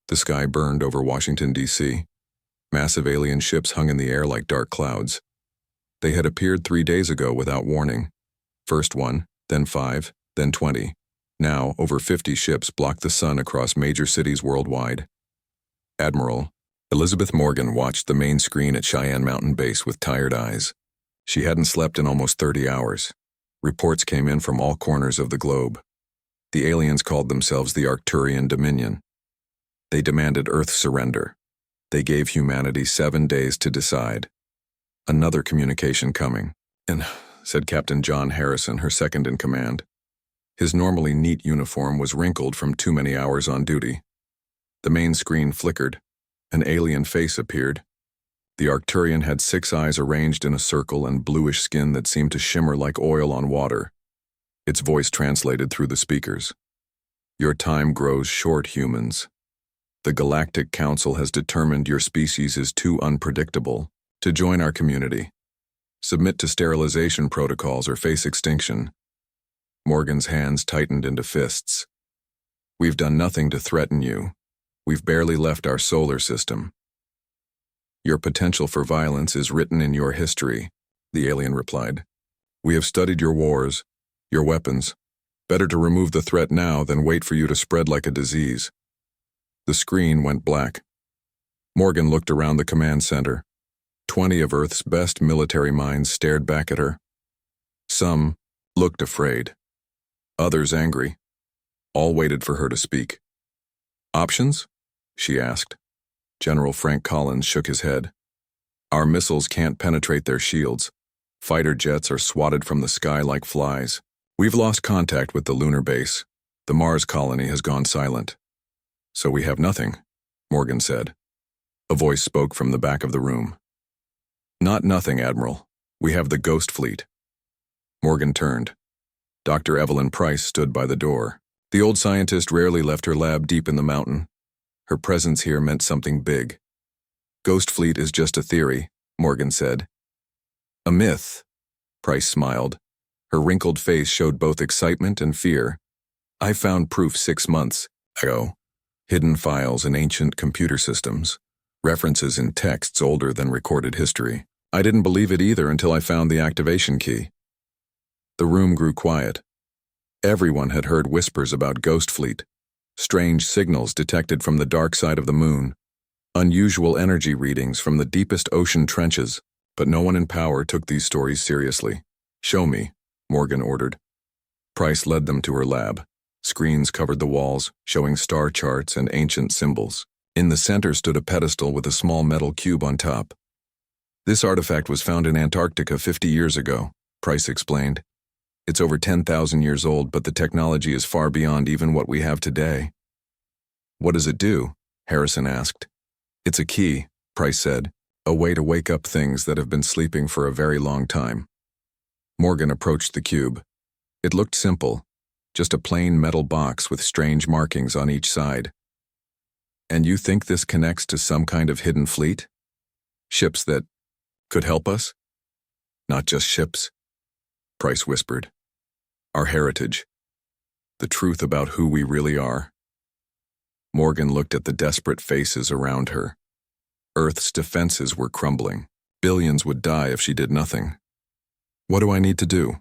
The sky burned over Washington, D.C. Massive alien ships hung in the air like dark clouds. They had appeared 3 days ago without warning. First 1, then 5, then 20. Now, over 50 ships blocked the sun across major cities worldwide. Admiral Elizabeth Morgan watched the main screen at Cheyenne Mountain Base with tired eyes. She hadn't slept in almost 30 hours. Reports came in from all corners of the globe. The aliens called themselves the Arcturian Dominion. They demanded Earth's surrender. They gave humanity 7 days to decide. Another communication coming, said Captain John Harrison, her second in command. His normally neat uniform was wrinkled from too many hours on duty. The main screen flickered. An alien face appeared. The Arcturian had 6 eyes arranged in a circle and bluish skin that seemed to shimmer like oil on water. Its voice translated through the speakers. Your time grows short, humans. The Galactic Council has determined your species is too unpredictable to join our community. Submit to sterilization protocols or face extinction. Morgan's hands tightened into fists. We've done nothing to threaten you. We've barely left our solar system. Your potential for violence is written in your history, the alien replied. We have studied your wars, your weapons. Better to remove the threat now than wait for you to spread like a disease. The screen went black. Morgan looked around the command center. 20 of Earth's best military minds stared back at her. Some looked afraid. Others angry. All waited for her to speak. Options? She asked. General Frank Collins shook his head. Our missiles can't penetrate their shields. Fighter jets are swatted from the sky like flies. We've lost contact with the lunar base. The Mars colony has gone silent. So we have nothing, Morgan said. A voice spoke from the back of the room. Not nothing, Admiral. We have the Ghost Fleet. Morgan turned. Dr. Evelyn Price stood by the door. The old scientist rarely left her lab deep in the mountain. Her presence here meant something big. Ghost Fleet is just a theory, Morgan said. A myth, Price smiled. Her wrinkled face showed both excitement and fear. I found proof 6 months ago. Hidden files in ancient computer systems. References in texts older than recorded history. I didn't believe it either until I found the activation key. The room grew quiet. Everyone had heard whispers about Ghost Fleet. Strange signals detected from the dark side of the moon. Unusual energy readings from the deepest ocean trenches, but no one in power took these stories seriously. Show me, Morgan ordered. Price led them to her lab. Screens covered the walls, showing star charts and ancient symbols. In the center stood a pedestal with a small metal cube on top. This artifact was found in Antarctica 50 years ago, Price explained. It's over 10,000 years old, but the technology is far beyond even what we have today. What does it do? Harrison asked. It's a key, Price said, a way to wake up things that have been sleeping for a very long time. Morgan approached the cube. It looked simple, just a plain metal box with strange markings on each side. And you think this connects to some kind of hidden fleet? Ships that could help us? Not just ships, Price whispered. Our heritage. The truth about who we really are. Morgan looked at the desperate faces around her. Earth's defenses were crumbling. Billions would die if she did nothing. What do I need to do?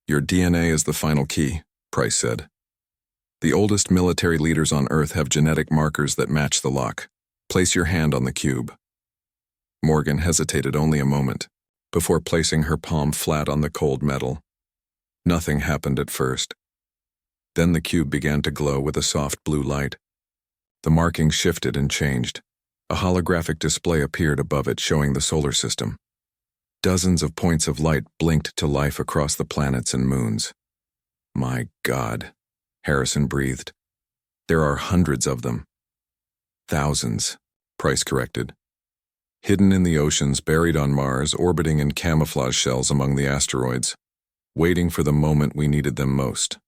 Your DNA is the final key, Price said. The oldest military leaders on Earth have genetic markers that match the lock. Place your hand on the cube. Morgan hesitated only a moment, before placing her palm flat on the cold metal. Nothing happened at first. Then the cube began to glow with a soft blue light. The markings shifted and changed. A holographic display appeared above it showing the solar system. Dozens of points of light blinked to life across the planets and moons. My God, Harrison breathed. There are hundreds of them. Thousands, Price corrected. Hidden in the oceans, buried on Mars, orbiting in camouflage shells among the asteroids, waiting for the moment we needed them most.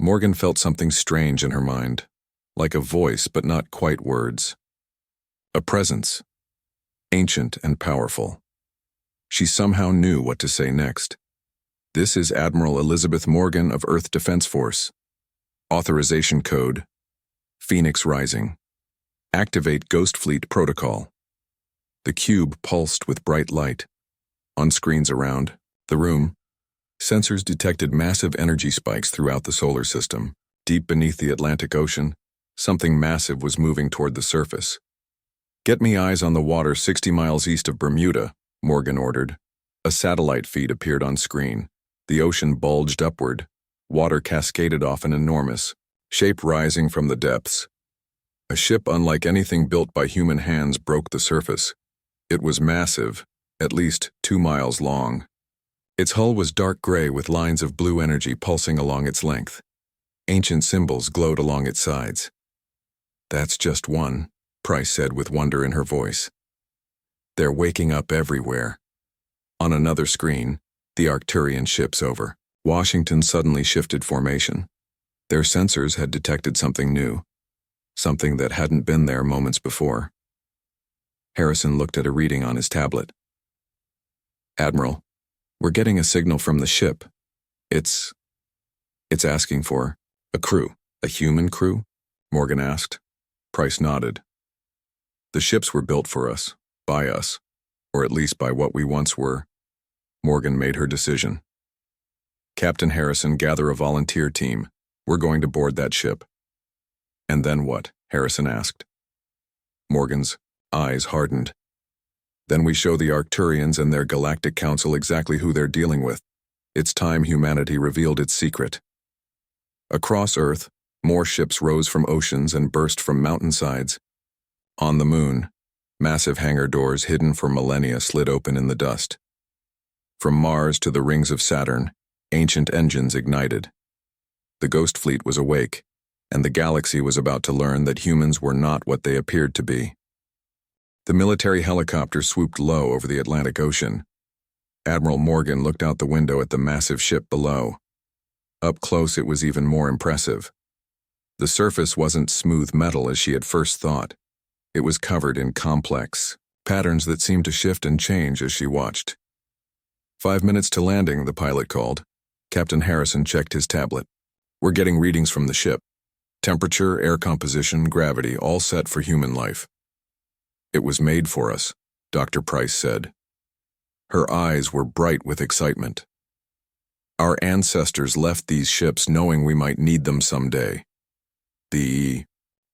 Morgan felt something strange in her mind, like a voice but not quite words. A presence, ancient and powerful. She somehow knew what to say next. This is Admiral Elizabeth Morgan of Earth Defense Force. Authorization code, Phoenix Rising. Activate Ghost Fleet Protocol. The cube pulsed with bright light. On screens around the room, sensors detected massive energy spikes throughout the solar system. Deep beneath the Atlantic Ocean, something massive was moving toward the surface. "Get me eyes on the water 60 miles east of Bermuda," Morgan ordered. A satellite feed appeared on screen. The ocean bulged upward. Water cascaded off an enormous shape rising from the depths. A ship unlike anything built by human hands broke the surface. It was massive, at least 2 miles long. Its hull was dark gray with lines of blue energy pulsing along its length. Ancient symbols glowed along its sides. "That's just one," Price said with wonder in her voice. "They're waking up everywhere." On another screen, the Arcturian ships over. Washington suddenly shifted formation. Their sensors had detected something new, something that hadn't been there moments before. Harrison looked at a reading on his tablet. "Admiral, we're getting a signal from the ship. It's asking for a crew." "A human crew?" Morgan asked. Price nodded. "The ships were built for us, by us, or at least by what we once were." Morgan made her decision. "Captain Harrison, gather a volunteer team. We're going to board that ship." "And then what?" Harrison asked. Morgan's eyes hardened. "Then we show the Arcturians and their Galactic Council exactly who they're dealing with. It's time humanity revealed its secret." Across Earth, more ships rose from oceans and burst from mountainsides. On the moon, massive hangar doors hidden for millennia slid open in the dust. From Mars to the rings of Saturn, ancient engines ignited. The Ghost Fleet was awake, and the galaxy was about to learn that humans were not what they appeared to be. The military helicopter swooped low over the Atlantic Ocean. Admiral Morgan looked out the window at the massive ship below. Up close, it was even more impressive. The surface wasn't smooth metal as she had first thought. It was covered in complex patterns that seemed to shift and change as she watched. 5 minutes to landing," the pilot called. Captain Harrison checked his tablet. "We're getting readings from the ship. Temperature, air composition, gravity, all set for human life." "It was made for us," Dr. Price said. Her eyes were bright with excitement. "Our ancestors left these ships knowing we might need them someday." The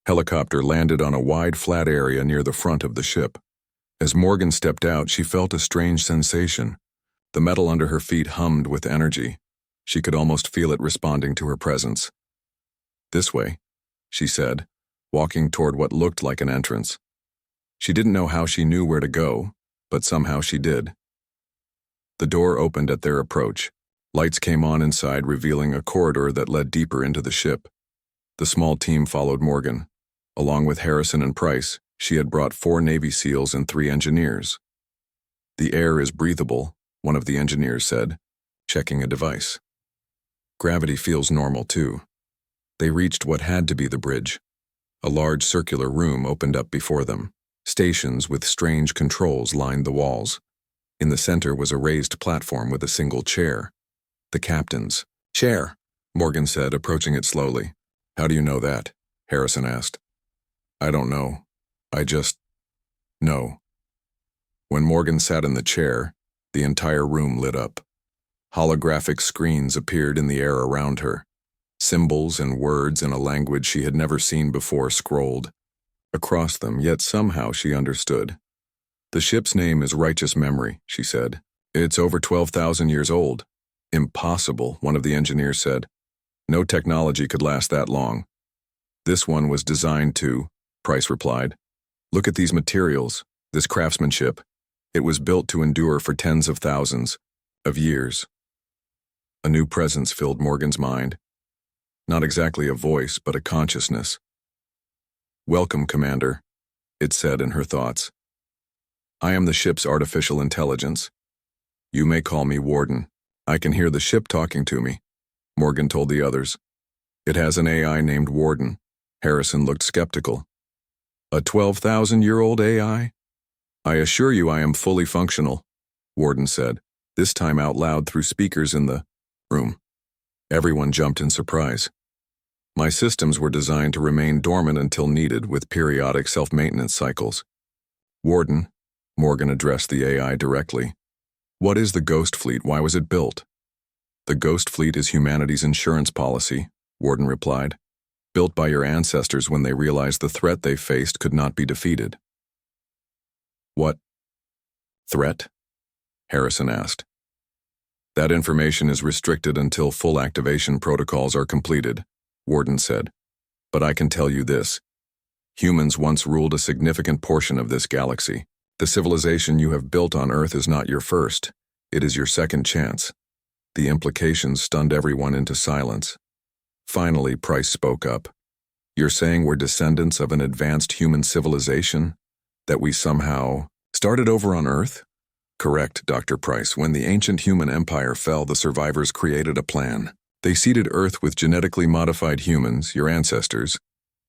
helicopter landed on a wide flat area near the front of the ship. As Morgan stepped out, she felt a strange sensation. The metal under her feet hummed with energy. She could almost feel it responding to her presence. "This way," she said, walking toward what looked like an entrance. She didn't know how she knew where to go, but somehow she did. The door opened at their approach. Lights came on inside, revealing a corridor that led deeper into the ship. The small team followed Morgan. Along with Harrison and Price, she had brought 4 Navy SEALs and 3 engineers. "The air is breathable," one of the engineers said, checking a device. "Gravity feels normal, too." They reached what had to be the bridge. A large circular room opened up before them. Stations with strange controls lined the walls. In the center was a raised platform with a single chair. "The captain's chair," Morgan said, approaching it slowly. "How do you know that?" Harrison asked. "I don't know. I just know." When Morgan sat in the chair, the entire room lit up. Holographic screens appeared in the air around her. Symbols and words in a language she had never seen before scrolled across them, yet somehow she understood. "The ship's name is Righteous Memory," she said. "It's over 12,000 years old." "Impossible," one of the engineers said. "No technology could last that long." "This one was designed to," Price replied. "Look at these materials, this craftsmanship. It was built to endure for tens of thousands of years." A new presence filled Morgan's mind. Not exactly a voice, but a consciousness. "Welcome, Commander," it said in her thoughts. "I am the ship's artificial intelligence. You may call me Warden." "I can hear the ship talking to me," Morgan told the others. "It has an AI named Warden." Harrison looked skeptical. "A 12,000-year-old AI? I assure you I am fully functional," Warden said, this time out loud through speakers in the room. Everyone jumped in surprise. My systems were designed to remain dormant until needed with periodic self-maintenance cycles. Warden, Morgan addressed the AI directly. What is the Ghost Fleet? Why was it built? The Ghost Fleet is humanity's insurance policy, Warden replied. Built by your ancestors when they realized the threat they faced could not be defeated. What threat? Harrison asked. That information is restricted until full activation protocols are completed, Warden said. But I can tell you this. Humans once ruled a significant portion of this galaxy. The civilization you have built on Earth is not your first. It is your second chance. The implications stunned everyone into silence. Finally, Price spoke up. You're saying we're descendants of an advanced human civilization? That we somehow started over on Earth? Correct, Dr. Price. When the ancient human empire fell, the survivors created a plan. They seeded Earth with genetically modified humans, your ancestors,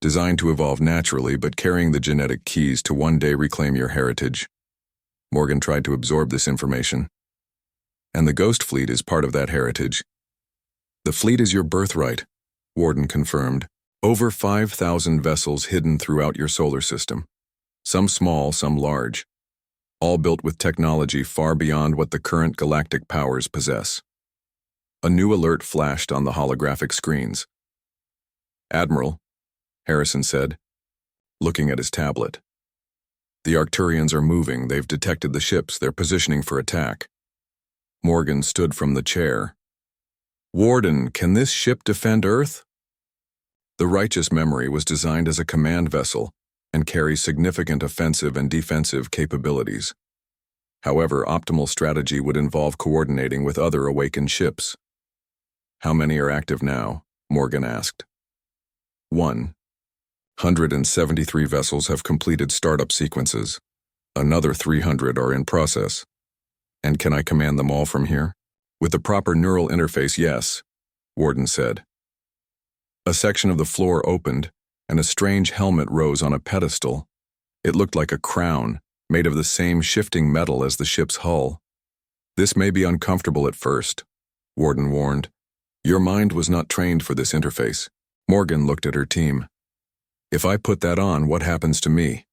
designed to evolve naturally but carrying the genetic keys to one day reclaim your heritage. Morgan tried to absorb this information. And the Ghost Fleet is part of that heritage. The fleet is your birthright, Warden confirmed. Over 5,000 vessels hidden throughout your solar system. Some small, some large. All built with technology far beyond what the current galactic powers possess. A new alert flashed on the holographic screens. Admiral, Harrison said, looking at his tablet. The Arcturians are moving. They've detected the ships. They're positioning for attack. Morgan stood from the chair. Warden, can this ship defend Earth? The Righteous Memory was designed as a command vessel and carries significant offensive and defensive capabilities. However, optimal strategy would involve coordinating with other awakened ships. How many are active now? Morgan asked. 173 vessels have completed startup sequences. Another 300 are in process. And can I command them all from here? With the proper neural interface, yes, Warden said. A section of the floor opened, and a strange helmet rose on a pedestal. It looked like a crown, made of the same shifting metal as the ship's hull. This may be uncomfortable at first, Warden warned. Your mind was not trained for this interface. Morgan looked at her team. If I put that on, what happens to me?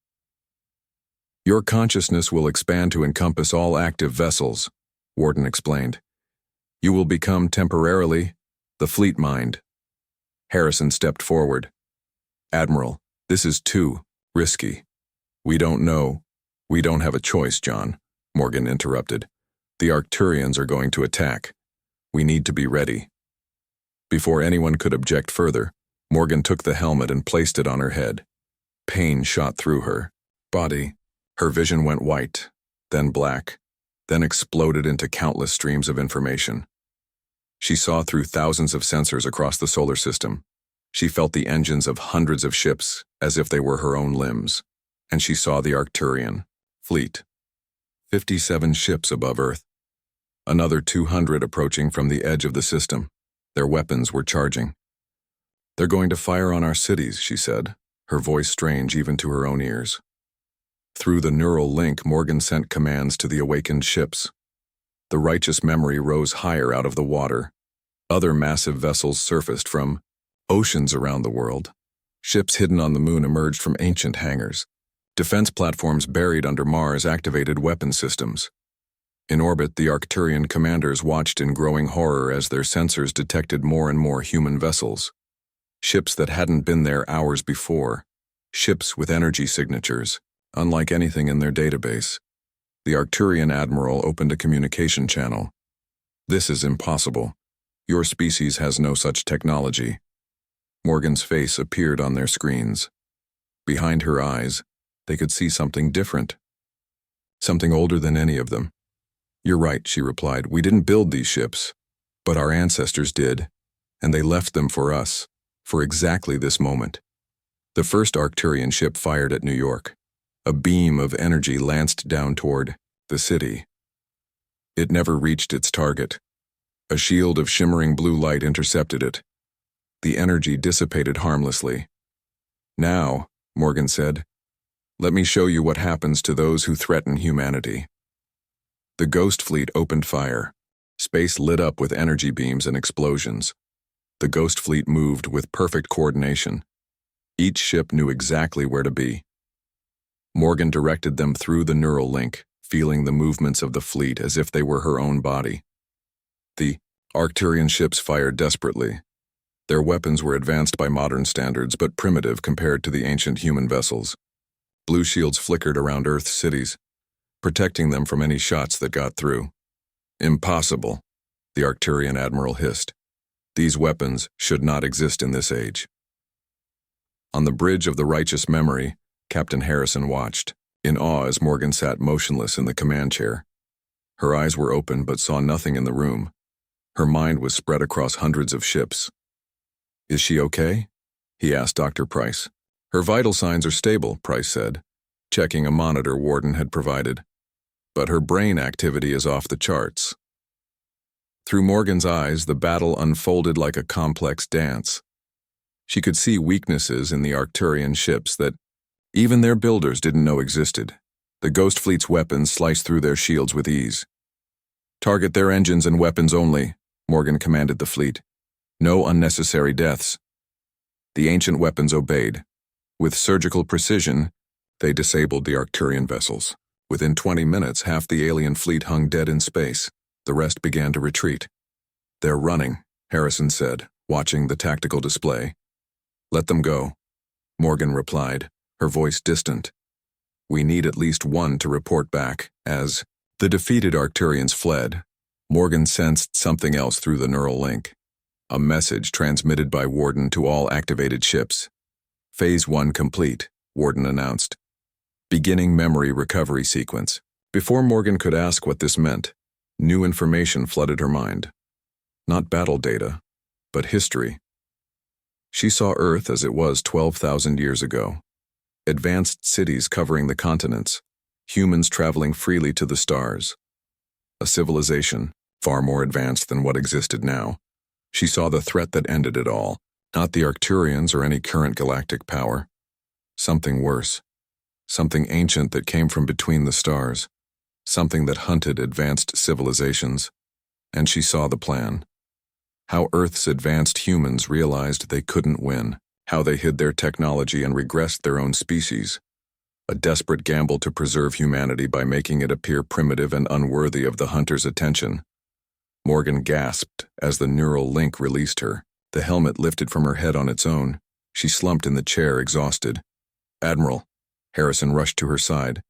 Your consciousness will expand to encompass all active vessels, Warden explained. You will become temporarily the fleet mind. Harrison stepped forward. Admiral, this is too risky. We don't know. We don't have a choice, John, Morgan interrupted. The Arcturians are going to attack. We need to be ready. Before anyone could object further, Morgan took the helmet and placed it on her head. Pain shot through her body. Her vision went white, then black, then exploded into countless streams of information. She saw through thousands of sensors across the solar system. She felt the engines of hundreds of ships as if they were her own limbs. And she saw the Arcturian fleet. 57 ships above Earth. Another 200 approaching from the edge of the system. Their weapons were charging. They're going to fire on our cities, she said, her voice strange even to her own ears. Through the neural link, Morgan sent commands to the awakened ships. The Righteous Memory rose higher out of the water. Other massive vessels surfaced from oceans around the world. Ships hidden on the moon emerged from ancient hangars. Defense platforms buried under Mars activated weapon systems. In orbit, the Arcturian commanders watched in growing horror as their sensors detected more and more human vessels. Ships that hadn't been there hours before. Ships with energy signatures, unlike anything in their database. The Arcturian admiral opened a communication channel. This is impossible. Your species has no such technology. Morgan's face appeared on their screens. Behind her eyes, they could see something different. Something older than any of them. You're right, she replied. We didn't build these ships, but our ancestors did, and they left them for us, for exactly this moment. The first Arcturian ship fired at New York. A beam of energy lanced down toward the city. It never reached its target. A shield of shimmering blue light intercepted it. The energy dissipated harmlessly. Now, Morgan said, let me show you what happens to those who threaten humanity. The Ghost Fleet opened fire. Space lit up with energy beams and explosions. The Ghost Fleet moved with perfect coordination. Each ship knew exactly where to be. Morgan directed them through the neural link, feeling the movements of the fleet as if they were her own body. The Arcturian ships fired desperately. Their weapons were advanced by modern standards, but primitive compared to the ancient human vessels. Blue shields flickered around Earth's cities, protecting them from any shots that got through. Impossible, the Arcturian admiral hissed. These weapons should not exist in this age. On the bridge of the righteous memory, Captain Harrison watched, in awe as Morgan sat motionless in the command chair. Her eyes were open but saw nothing in the room. Her mind was spread across hundreds of ships. "Is she okay?" he asked Dr. Price. "Her vital signs are stable," Price said, checking a monitor Warden had provided. "But her brain activity is off the charts." Through Morgan's eyes, the battle unfolded like a complex dance. She could see weaknesses in the Arcturian ships that even their builders didn't know existed. The Ghost Fleet's weapons sliced through their shields with ease. "Target their engines and weapons only," Morgan commanded the fleet. "No unnecessary deaths." The ancient weapons obeyed. With surgical precision, they disabled the Arcturian vessels. Within 20 minutes, half the alien fleet hung dead in space. The rest began to retreat. "They're running," Harrison said, watching the tactical display. "Let them go," Morgan replied, her voice distant. "We need at least one to report back." As the defeated Arcturians fled, Morgan sensed something else through the neural link. A message transmitted by Warden to all activated ships. "Phase 1 complete," Warden announced. "Beginning memory recovery sequence." Before Morgan could ask what this meant, new information flooded her mind. Not battle data, but history. She saw Earth as it was 12,000 years ago. Advanced cities covering the continents, humans traveling freely to the stars. A civilization far more advanced than what existed now. She saw the threat that ended it all, not the Arcturians or any current galactic power. Something worse. Something ancient that came from between the stars. Something that hunted advanced civilizations. And she saw the plan. How Earth's advanced humans realized they couldn't win. How they hid their technology and regressed their own species. A desperate gamble to preserve humanity by making it appear primitive and unworthy of the hunter's attention. Morgan gasped as the neural link released her. The helmet lifted from her head on its own. She slumped in the chair, exhausted. "Admiral," Harrison rushed to her side.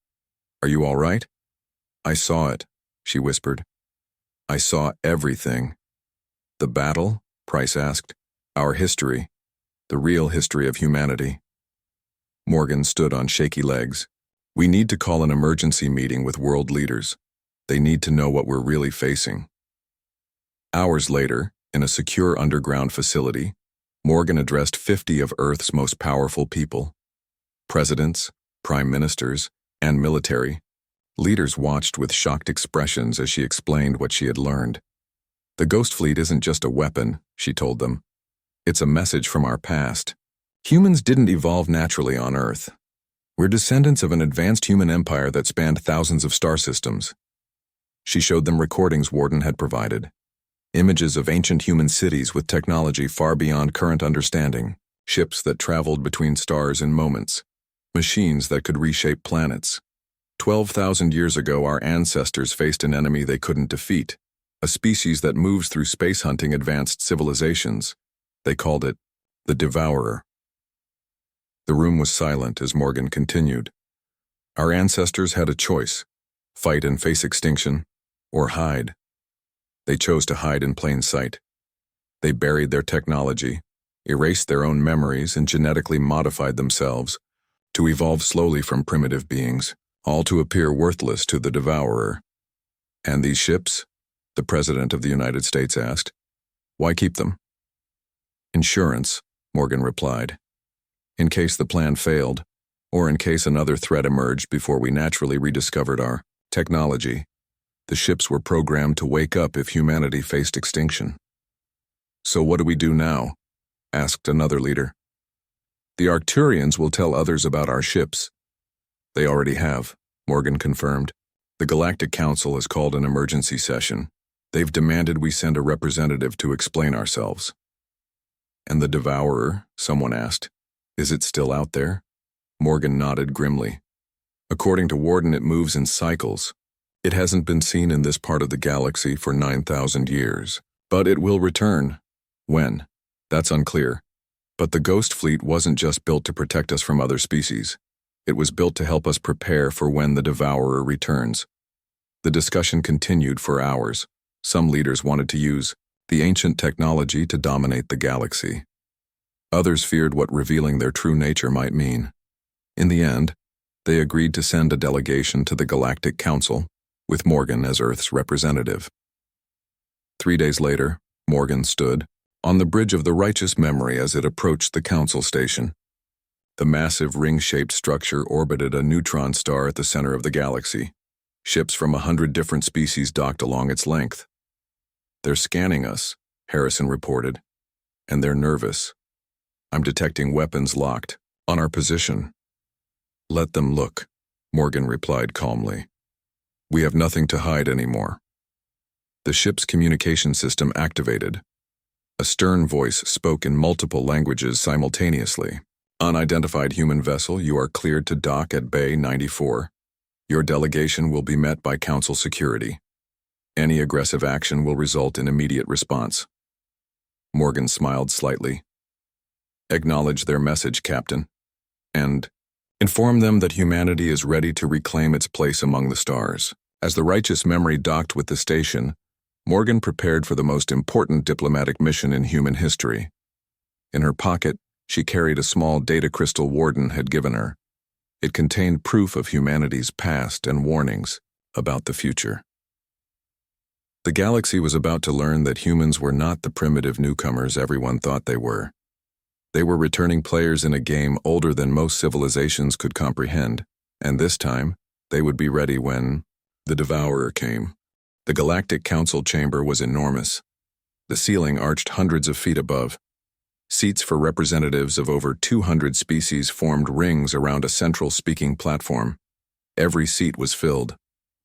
"Are you all right?" "I saw it," she whispered. "I saw everything." "The battle?" Price asked. "Our history. The real history of humanity." Morgan stood on shaky legs. "We need to call an emergency meeting with world leaders. They need to know what we're really facing." Hours later, in a secure underground facility, Morgan addressed 50 of Earth's most powerful people. Presidents, prime ministers, and military. Leaders watched with shocked expressions as she explained what she had learned. "The Ghost Fleet isn't just a weapon," she told them. "It's a message from our past. Humans didn't evolve naturally on Earth. We're descendants of an advanced human empire that spanned thousands of star systems." She showed them recordings Warden had provided. Images of ancient human cities with technology far beyond current understanding. Ships that traveled between stars in moments. Machines that could reshape planets. 12,000 years ago, our ancestors faced an enemy they couldn't defeat. A species that moves through space hunting advanced civilizations. They called it the Devourer. The room was silent as Morgan continued. "Our ancestors had a choice: fight and face extinction, or hide. They chose to hide in plain sight. They buried their technology, erased their own memories, and genetically modified themselves to evolve slowly from primitive beings, all to appear worthless to the Devourer." "And these ships?" the President of the United States asked. "Why keep them?" "Insurance," Morgan replied. "In case the plan failed, or in case another threat emerged before we naturally rediscovered our technology. The ships were programmed to wake up if humanity faced extinction." "So what do we do now?" asked another leader. "The Arcturians will tell others about our ships." "They already have," Morgan confirmed. "The Galactic Council has called an emergency session. They've demanded we send a representative to explain ourselves." And the Devourer, someone asked. Is it still out there? Morgan nodded grimly. According to Warden, it moves in cycles. It hasn't been seen in this part of the galaxy for 9,000 years. But it will return. When? That's unclear. But the Ghost Fleet wasn't just built to protect us from other species. It was built to help us prepare for when the Devourer returns. The discussion continued for hours. Some leaders wanted to use the ancient technology to dominate the galaxy. Others feared what revealing their true nature might mean. In the end, they agreed to send a delegation to the Galactic Council, with Morgan as Earth's representative. 3 days later, Morgan stood on the bridge of the Righteous Memory as it approached the Council station. The massive ring-shaped structure orbited a neutron star at the center of the galaxy. Ships from 100 different species docked along its length. They're scanning us, Harrison reported, and they're nervous. I'm detecting weapons locked on our position. Let them look, Morgan replied calmly. We have nothing to hide anymore. The ship's communication system activated. A stern voice spoke in multiple languages simultaneously. Unidentified human vessel, you are cleared to dock at Bay 94. Your delegation will be met by Council security. Any aggressive action will result in immediate response. Morgan smiled slightly. Acknowledge their message, Captain, and inform them that humanity is ready to reclaim its place among the stars. As the Righteous Memory docked with the station, Morgan prepared for the most important diplomatic mission in human history. In her pocket, she carried a small data crystal Warden had given her. It contained proof of humanity's past and warnings about the future. The galaxy was about to learn that humans were not the primitive newcomers everyone thought they were. They were returning players in a game older than most civilizations could comprehend, and this time, they would be ready when the Devourer came. The Galactic Council chamber was enormous. The ceiling arched hundreds of feet above. Seats for representatives of over 200 species formed rings around a central speaking platform. Every seat was filled.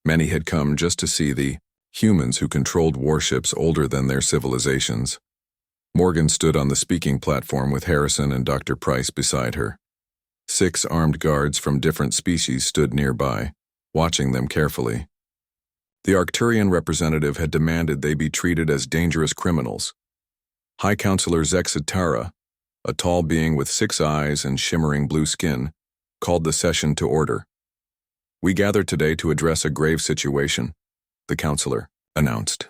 Many had come just to see the humans who controlled warships older than their civilizations. Morgan stood on the speaking platform with Harrison and Dr. Price beside her. 6 armed guards from different species stood nearby, watching them carefully. The Arcturian representative had demanded they be treated as dangerous criminals. High Counselor Zexitara, a tall being with 6 eyes and shimmering blue skin, called the session to order. We gather today to address a grave situation, the counselor announced.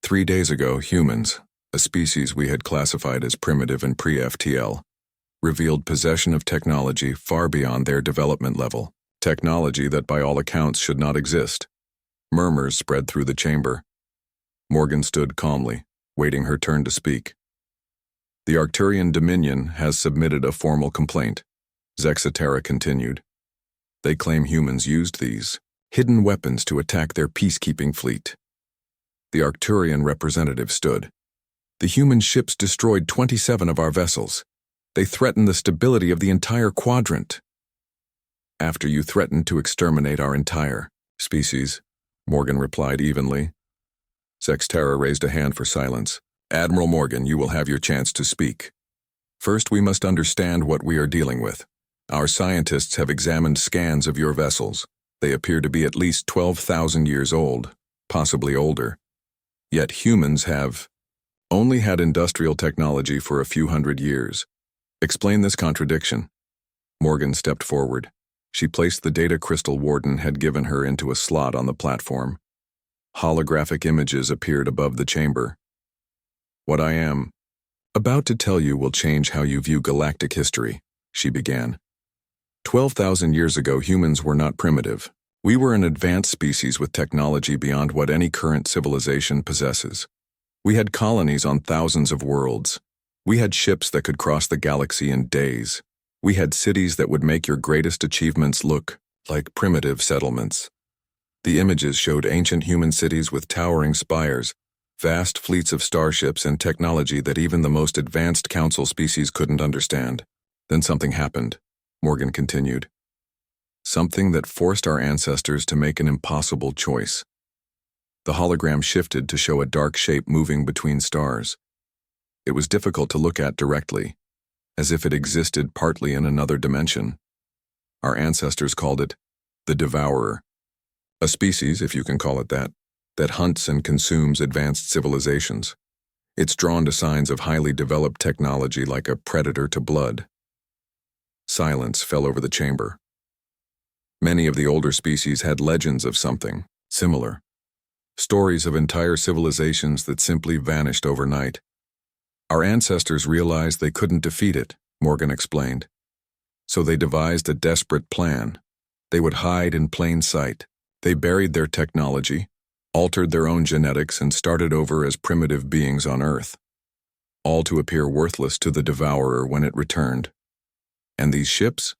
3 days ago, humans, a species we had classified as primitive and pre-FTL, revealed possession of technology far beyond their development level, technology that by all accounts should not exist. Murmurs spread through the chamber. Morgan stood calmly, waiting her turn to speak. The Arcturian Dominion has submitted a formal complaint, Zexitara continued. They claim humans used these hidden weapons to attack their peacekeeping fleet. The Arcturian representative stood. The human ships destroyed 27 of our vessels. They threaten the stability of the entire quadrant. After you threatened to exterminate our entire species, Morgan replied evenly. Zexitara raised a hand for silence. Admiral Morgan, you will have your chance to speak. First, we must understand what we are dealing with. Our scientists have examined scans of your vessels. They appear to be at least 12,000 years old, possibly older. Yet humans have only had industrial technology for a few hundred years. Explain this contradiction. Morgan stepped forward. She placed the data crystal Warden had given her into a slot on the platform. Holographic images appeared above the chamber. What I am about to tell you will change how you view galactic history, she began. 12,000 years ago, humans were not primitive. We were an advanced species with technology beyond what any current civilization possesses. We had colonies on thousands of worlds. We had ships that could cross the galaxy in days. We had cities that would make your greatest achievements look like primitive settlements. The images showed ancient human cities with towering spires, vast fleets of starships, and technology that even the most advanced council species couldn't understand. Then something happened, Morgan continued. Something that forced our ancestors to make an impossible choice. The hologram shifted to show a dark shape moving between stars. It was difficult to look at directly, as if it existed partly in another dimension. Our ancestors called it the Devourer, a species, if you can call it that hunts and consumes advanced civilizations. It's drawn to signs of highly developed technology like a predator to blood. Silence fell over the chamber. Many of the older species had legends of something similar, stories of entire civilizations that simply vanished overnight. Our ancestors realized they couldn't defeat it, Morgan explained. So they devised a desperate plan. They would hide in plain sight. They buried their technology, altered their own genetics, and started over as primitive beings on Earth, all to appear worthless to the Devourer when it returned. And these ships?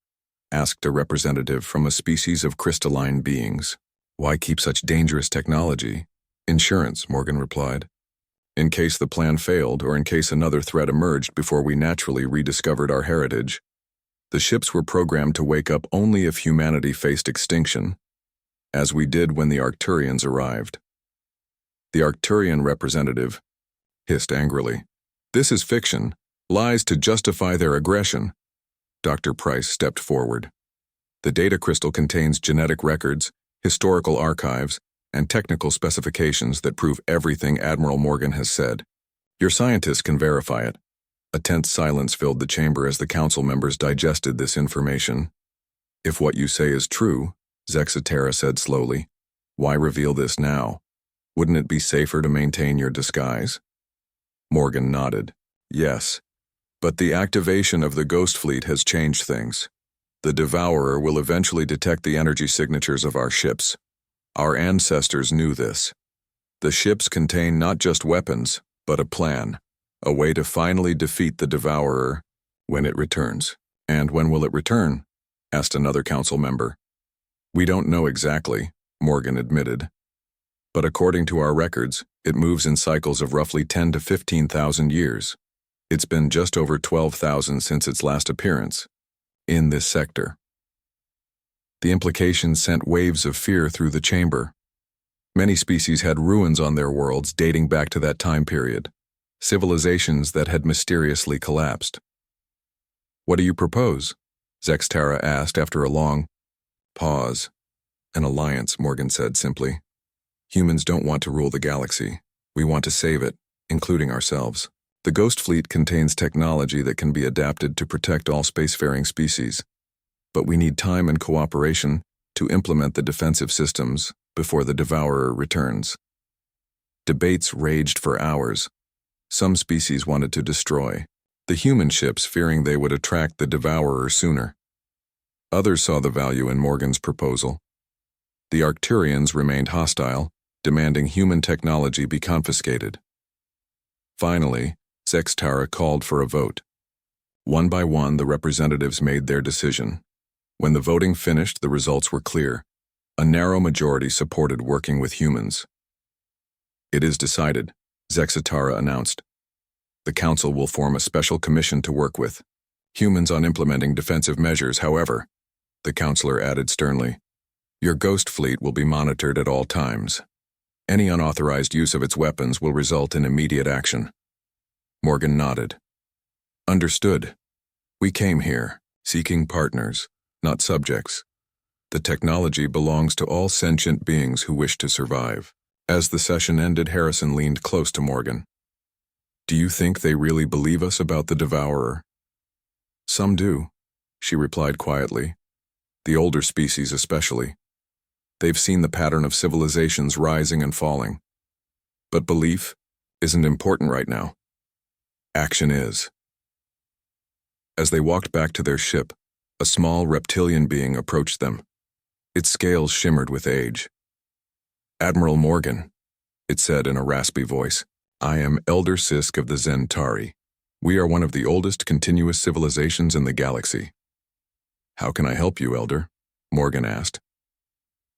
Asked a representative from a species of crystalline beings. Why keep such dangerous technology? Insurance, Morgan replied. In case the plan failed or in case another threat emerged before we naturally rediscovered our heritage. The ships were programmed to wake up only if humanity faced extinction, as we did when the Arcturians arrived. The Arcturian representative hissed angrily. This is fiction, lies to justify their aggression. Dr. Price stepped forward. The data crystal contains genetic records, historical archives, and technical specifications that prove everything Admiral Morgan has said. Your scientists can verify it. A tense silence filled the chamber as the council members digested this information. If what you say is true, Zexatera said slowly, why reveal this now? Wouldn't it be safer to maintain your disguise? Morgan nodded. Yes. But the activation of the Ghost Fleet has changed things. The Devourer will eventually detect the energy signatures of our ships. Our ancestors knew this. The ships contain not just weapons, but a plan, a way to finally defeat the Devourer when it returns. And when will it return? Asked another council member. We don't know exactly, Morgan admitted. But according to our records, it moves in cycles of roughly 10 to 15,000 years. It's been just over 12,000 since its last appearance in this sector. The implications sent waves of fear through the chamber. Many species had ruins on their worlds dating back to that time period, civilizations that had mysteriously collapsed. What do you propose? Zextara asked after a long pause. An alliance, Morgan said simply. Humans don't want to rule the galaxy. We want to save it, including ourselves. The Ghost Fleet contains technology that can be adapted to protect all spacefaring species, but we need time and cooperation to implement the defensive systems before the Devourer returns. Debates raged for hours. Some species wanted to destroy the human ships, fearing they would attract the Devourer sooner. Others saw the value in Morgan's proposal. The Arcturians remained hostile, demanding human technology be confiscated. Finally, Zextara called for a vote. One by one, the representatives made their decision. When the voting finished, the results were clear. A narrow majority supported working with humans. It is decided, Zexatara announced. The council will form a special commission to work with humans on implementing defensive measures. However, the counselor added sternly, your Ghost Fleet will be monitored at all times. Any unauthorized use of its weapons will result in immediate action. Morgan nodded. Understood. We came here, seeking partners, not subjects. The technology belongs to all sentient beings who wish to survive. As the session ended, Harrison leaned close to Morgan. Do you think they really believe us about the Devourer? Some do, she replied quietly. The older species especially. They've seen the pattern of civilizations rising and falling. But belief isn't important right now. Action is. As they walked back to their ship, a small reptilian being approached them. Its scales shimmered with age. Admiral Morgan, it said in a raspy voice, I am Elder Sisk of the Zentari. We are one of the oldest continuous civilizations in the galaxy. How can I help you, Elder? Morgan asked.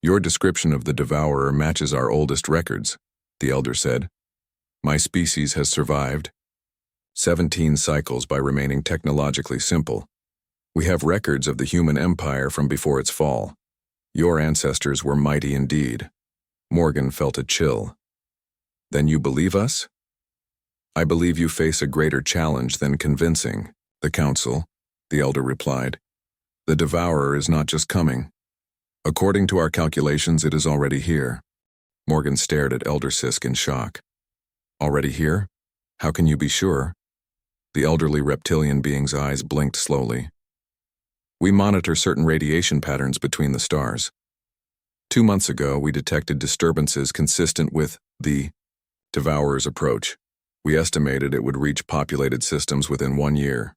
Your description of the Devourer matches our oldest records, the Elder said. My species has survived 17 cycles by remaining technologically simple. We have records of the human empire from before its fall. Your ancestors were mighty indeed. Morgan felt a chill. Then you believe us? I believe you face a greater challenge than convincing the council, the elder replied. The Devourer is not just coming. According to our calculations, it is already here. Morgan stared at Elder Sisk in shock. Already here? How can you be sure? The elderly reptilian being's eyes blinked slowly. We monitor certain radiation patterns between the stars. 2 months ago, we detected disturbances consistent with the Devourer's approach. We estimated it would reach populated systems within 1 year.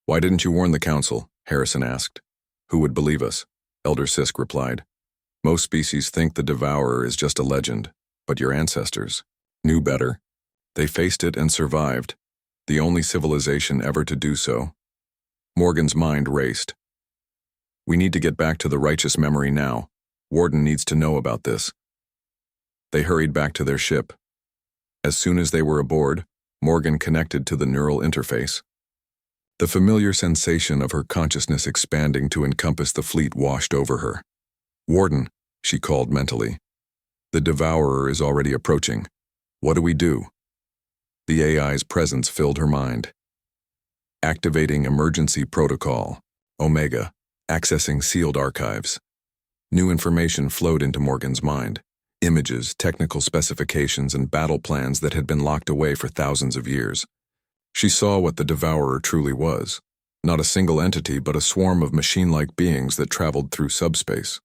Why didn't you warn the council? Harrison asked. Who would believe us? Elder Sisk replied. Most species think the Devourer is just a legend, but your ancestors knew better. They faced it and survived, the only civilization ever to do so. Morgan's mind raced. We need to get back to the righteous memory now. Warden needs to know about this. They hurried back to their ship. As soon as they were aboard, Morgan connected to the neural interface. The familiar sensation of her consciousness expanding to encompass the fleet washed over her. Warden, she called mentally. The Devourer is already approaching. What do we do? The AI's presence filled her mind. Activating emergency protocol. Omega. Accessing sealed archives. New information flowed into Morgan's mind. Images, technical specifications, and battle plans that had been locked away for thousands of years. She saw what the Devourer truly was. Not a single entity, but a swarm of machine-like beings that traveled through subspace.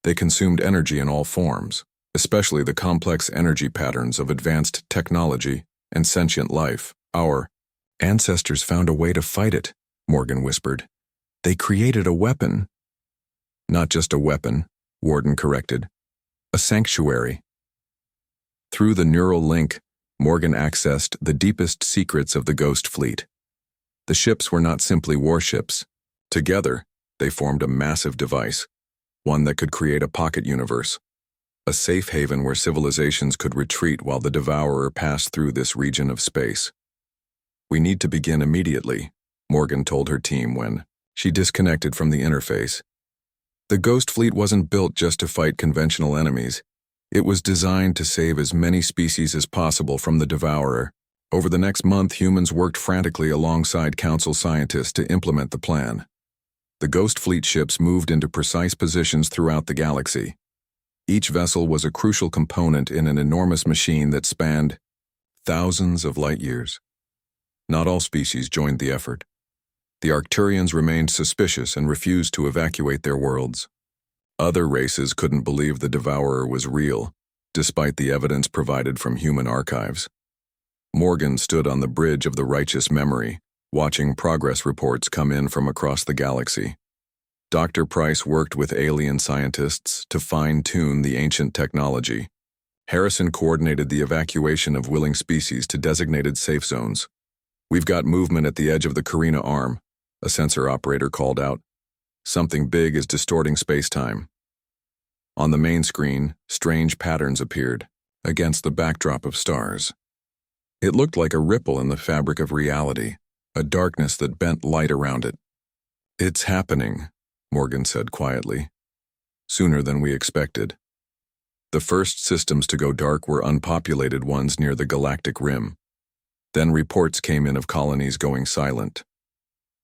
They consumed energy in all forms, especially the complex energy patterns of advanced technology and sentient life. Our ancestors found a way to fight it, Morgan whispered. They created a weapon. Not just a weapon, Warden corrected. A sanctuary. Through the neural link, Morgan accessed the deepest secrets of the Ghost Fleet. The ships were not simply warships. Together, they formed a massive device, one that could create a pocket universe, a safe haven where civilizations could retreat while the Devourer passed through this region of space. We need to begin immediately, Morgan told her team when she disconnected from the interface. The Ghost Fleet wasn't built just to fight conventional enemies. It was designed to save as many species as possible from the Devourer. Over the next month, humans worked frantically alongside Council scientists to implement the plan. The Ghost Fleet ships moved into precise positions throughout the galaxy. Each vessel was a crucial component in an enormous machine that spanned thousands of light years. Not all species joined the effort. The Arcturians remained suspicious and refused to evacuate their worlds. Other races couldn't believe the Devourer was real, despite the evidence provided from human archives. Morgan stood on the bridge of the righteous memory, watching progress reports come in from across the galaxy. Dr. Price worked with alien scientists to fine-tune the ancient technology. Harrison coordinated the evacuation of willing species to designated safe zones. We've got movement at the edge of the Carina Arm, a sensor operator called out. Something big is distorting space-time. On the main screen, strange patterns appeared, against the backdrop of stars. It looked like a ripple in the fabric of reality, a darkness that bent light around it. It's happening, Morgan said quietly. Sooner than we expected. The first systems to go dark were unpopulated ones near the galactic rim. Then reports came in of colonies going silent.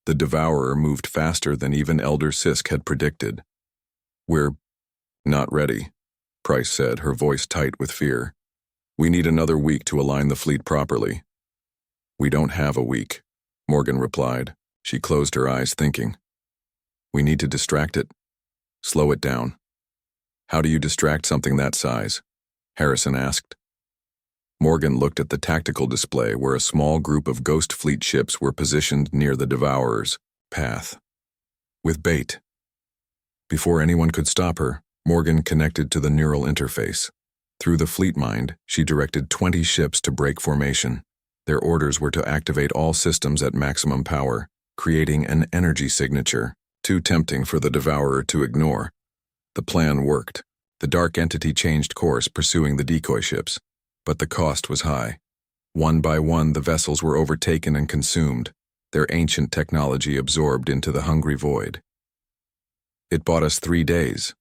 The Devourer moved faster than even Elder Sisk had predicted. We're not ready, Price said, her voice tight with fear. We need another week to align the fleet properly. We don't have a week, Morgan replied. She closed her eyes thinking. We need to distract it. Slow it down. How do you distract something that size? Harrison asked. Morgan looked at the tactical display where a small group of Ghost Fleet ships were positioned near the Devourer's path. With bait. Before anyone could stop her, Morgan connected to the neural interface. Through the fleet mind, she directed 20 ships to break formation. Their orders were to activate all systems at maximum power, creating an energy signature, too tempting for the Devourer to ignore. The plan worked. The dark entity changed course, pursuing the decoy ships. But the cost was high. One by one, the vessels were overtaken and consumed, their ancient technology absorbed into the hungry void. It bought us 3 days,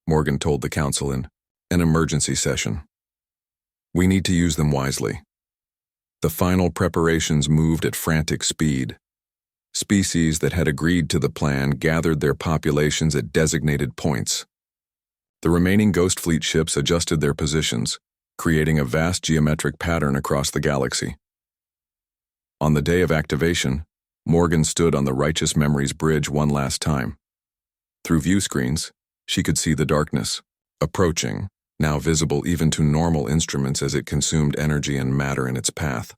Morgan told the council in an emergency session. We need to use them wisely. The final preparations moved at frantic speed. Species that had agreed to the plan gathered their populations at designated points. The remaining Ghost Fleet ships adjusted their positions, creating a vast geometric pattern across the galaxy. On the day of activation, Morgan stood on the Righteous Memories Bridge one last time. Through view screens, she could see the darkness, approaching, now visible even to normal instruments as it consumed energy and matter in its path.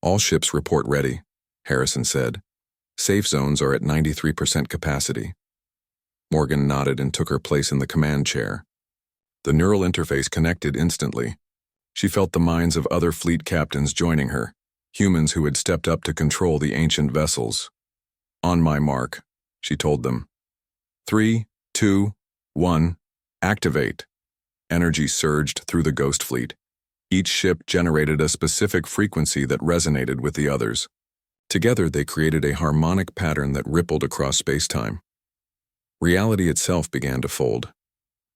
"All ships report ready," Harrison said. "Safe zones are at 93% capacity." Morgan nodded and took her place in the command chair. The neural interface connected instantly. She felt the minds of other fleet captains joining her, humans who had stepped up to control the ancient vessels. "On my mark," she told them. 3, 2, 1, activate. Energy surged through the Ghost Fleet. Each ship generated a specific frequency that resonated with the others. Together they created a harmonic pattern that rippled across space-time. Reality itself began to fold.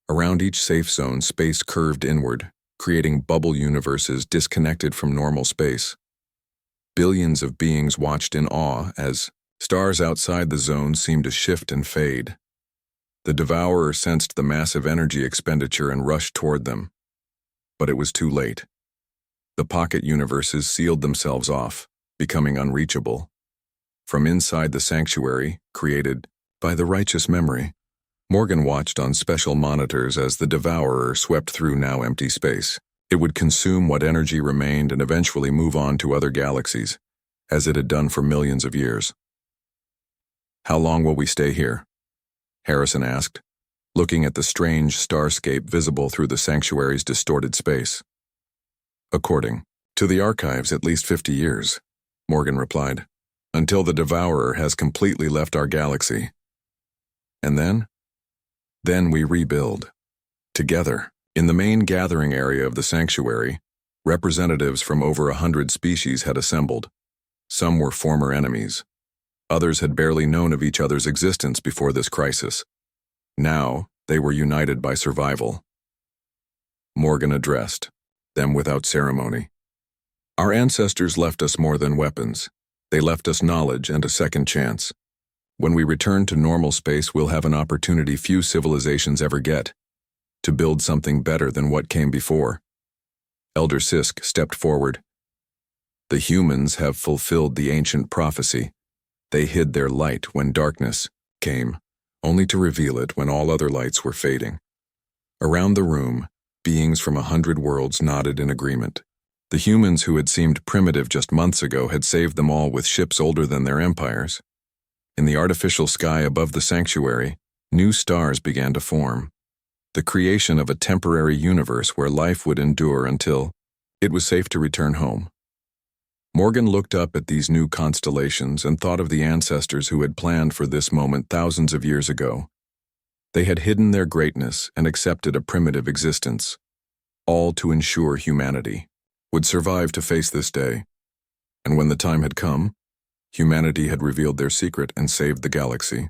Around each safe zone, space curved inward, creating bubble universes disconnected from normal space. Billions of beings watched in awe as stars outside the zone seemed to shift and fade. The Devourer sensed the massive energy expenditure and rushed toward them. But it was too late. The pocket universes sealed themselves off, becoming unreachable. From inside the sanctuary, created by the Righteous Memory, Morgan watched on special monitors as the Devourer swept through now empty space. It would consume what energy remained and eventually move on to other galaxies, as it had done for millions of years. "How long will we stay here?" Harrison asked, looking at the strange starscape visible through the sanctuary's distorted space. "According to the archives, at least 50 years, Morgan replied, "until the Devourer has completely left our galaxy. And then? Then we rebuild. Together." In the main gathering area of the sanctuary, representatives from over 100 species had assembled. Some were former enemies. Others had barely known of each other's existence before this crisis. Now, they were united by survival. Morgan addressed them without ceremony. "Our ancestors left us more than weapons. They left us knowledge and a second chance. When we return to normal space, we'll have an opportunity few civilizations ever get, to build something better than what came before." Elder Sisk stepped forward. "The humans have fulfilled the ancient prophecy. They hid their light when darkness came, only to reveal it when all other lights were fading." Around the room, beings from 100 worlds nodded in agreement. The humans who had seemed primitive just months ago had saved them all with ships older than their empires. In the artificial sky above the sanctuary, new stars began to form. The creation of a temporary universe where life would endure until it was safe to return home. Morgan looked up at these new constellations and thought of the ancestors who had planned for this moment thousands of years ago. They had hidden their greatness and accepted a primitive existence, all to ensure humanity would survive to face this day. And when the time had come, humanity had revealed their secret and saved the galaxy.